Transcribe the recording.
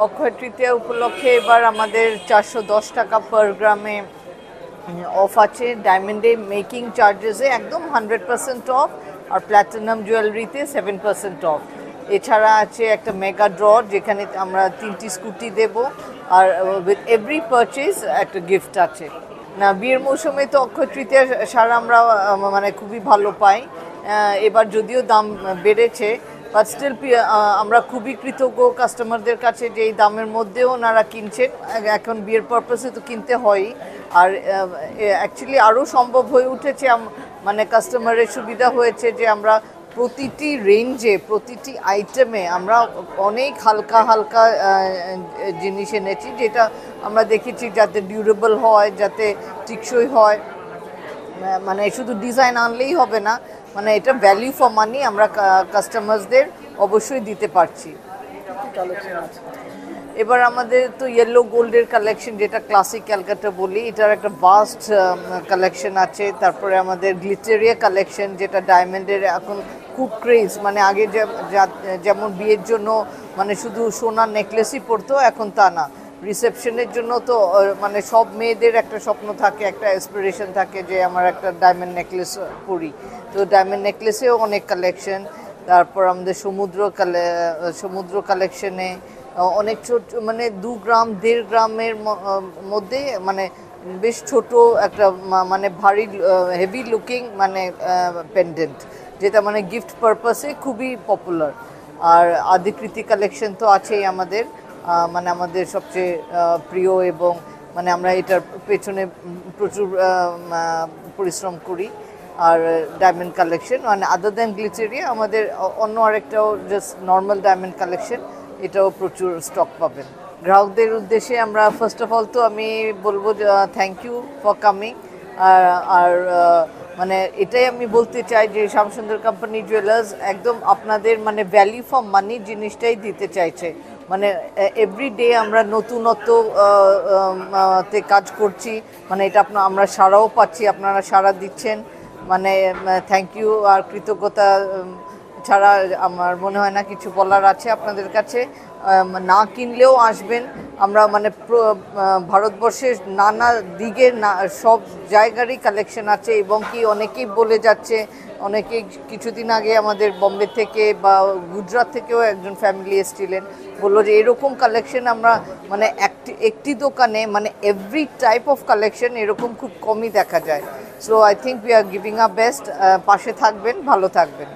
অক্ষয় তৃতীয়া উপলক্ষে এবার আমাদের 410 টাকা পার গ্রামে অফ আছে। ডায়মন্ডে মেকিং চার্জেসে একদম 100% অফ, আর প্ল্যাটিনাম জুয়েলারিতে 7% অফ। এছাড়া আছে একটা মেগা ড্র, যেখানে আমরা 3টি স্কুটি দেব, আর উইথ এভরি পারচেজ একটা গিফট আছে। না, বিয়ের মৌসুমে তো অক্ষয় তৃতীয়া সারা আমরা মানে খুবই ভালো পাই। এবার যদিও দাম বেড়েছে, বাট স্টিল আমরা খুবই কৃতজ্ঞ কাস্টমারদের কাছে যে এই দামের মধ্যেও ওনারা কিনছেন। এখন বিয়ের পারপাসে তো কিনতে হয়ই, আর অ্যাকচুয়ালি আরও সম্ভব হয়ে উঠেছে, মানে কাস্টমারের সুবিধা হয়েছে যে আমরা প্রতিটি রেঞ্জে, প্রতিটি আইটেমে আমরা অনেক হালকা হালকা জিনিস এনেছি, যেটা আমরা দেখেছি যাতে ডিউরেবল হয়, যাতে টিকসই হয়। মানে শুধু ডিজাইন আনলেই হবে না, মানে এটা ভ্যালু ফর মানি আমরা কাস্টমারসদের অবশ্যই দিতে পারছি। এবার আমাদের তো ইয়েলো গোল্ডের কালেকশন, যেটা ক্লাসিক ক্যালকাটা বলি, এটার একটা ভাস্ট কালেকশন আছে। তারপরে আমাদের গ্লিটেরিয়া কালেকশন, যেটা ডায়মন্ডের এখন খুব ক্রেজ। মানে আগে যেমন বিয়ের জন্য মানে শুধু সোনার নেকলেসই পরতো, এখন তা না। রিসেপশনের জন্য তো মানে সব মেয়েদের একটা স্বপ্ন থাকে, একটা অ্যাসপিরেশন থাকে যে আমার একটা ডায়মন্ড নেকলেস পরি। তো ডায়মন্ড নেকলেসেও অনেক কালেকশন। তারপর আমাদের সমুদ্র কালেকশনে অনেক ছোট, মানে 2 গ্রাম 1.5 গ্রামের মধ্যে, মানে বেশ ছোট একটা মানে ভারী হেভি লুকিং মানে পেন্ডেন্ট, যেটা মানে গিফট পারপাসে খুবই পপুলার। আর আদিকৃতি কালেকশন তো আছেই আমাদের, মানে আমাদের সবচেয়ে প্রিয়, এবং মানে আমরা এটার পেছনে প্রচুর পরিশ্রম করি। আর ডায়মন্ড কালেকশন মানে আদার দ্যান গ্লিটেরিয়া, আমাদের অন্য আরেকটাও জাস্ট নর্মাল ডায়মন্ড কালেকশন, এটাও প্রচুর স্টক পাবেন। গ্রাহকদের উদ্দেশ্যে আমরা ফার্স্ট অফ অল তো আমি বলবো থ্যাংক ইউ ফর কামিং। আর মানে এটাই আমি বলতে চাই যে শ্যামসুন্দর কোম্পানি জুয়েলার্স একদম আপনাদের মানে ভ্যালু ফর মানি জিনিসটাই দিতে চাইছে। মানে এভরিডে আমরা নতুনত্ব তে কাজ করছি, মানে এটা আমরা সাড়াও পাচ্ছি, আপনারা সাড়া দিচ্ছেন। মানে থ্যাংক ইউ, আর কৃতজ্ঞতা ছাড়া আমার মনে হয় না কিছু বলার আছে আপনাদের কাছে। না কিনলেও আসবেন, আমরা মানে ভারতবর্ষের নানা দিকের সব জায়গারই কালেকশন আছে, এবং কি অনেকেই বলে যাচ্ছে, অনেকেই কিছুদিন আগে আমাদের বম্বে থেকে বা গুজরাট থেকেও একজন ফ্যামিলি এসেছিলেন, বললো যে এরকম কালেকশন আমরা মানে একটি দোকানে মানে এভরি টাইপ অফ কালেকশন এরকম খুব কমই দেখা যায়। So I think we are giving a best. পাশে থাকবেন, ভালো থাকবেন।